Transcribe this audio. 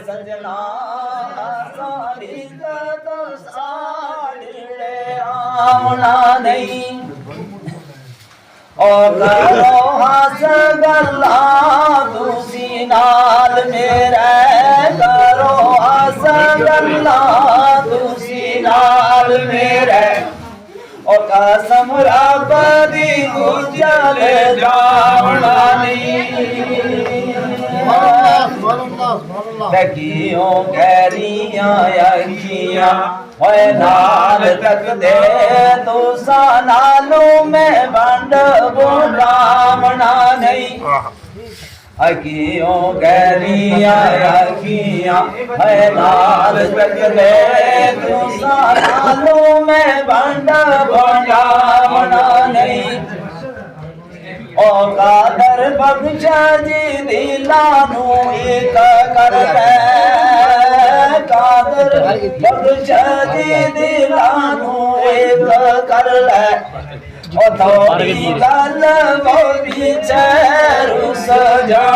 सजना साड़ी तो साड़े आना नहीं और करो हस गल्ला तुसी नाल मेरे करो हस गल्ला तुसी नाल मेरे और कसम रब दी गुजल जावना तकियों गहरियां अखियां होए नाल तक दे तू सा नालू में बंड बुलावना नहीं अखियों गहरियां अखियां होए नाल तक दे तू सा नालू में बंड बुलावना नहीं ओ कादर बख्शा जी दिलानू एक कर ले कादर बख्शा जी दिलानू एक कर ले ओ थोड़ी गल वो पीछे रुस जा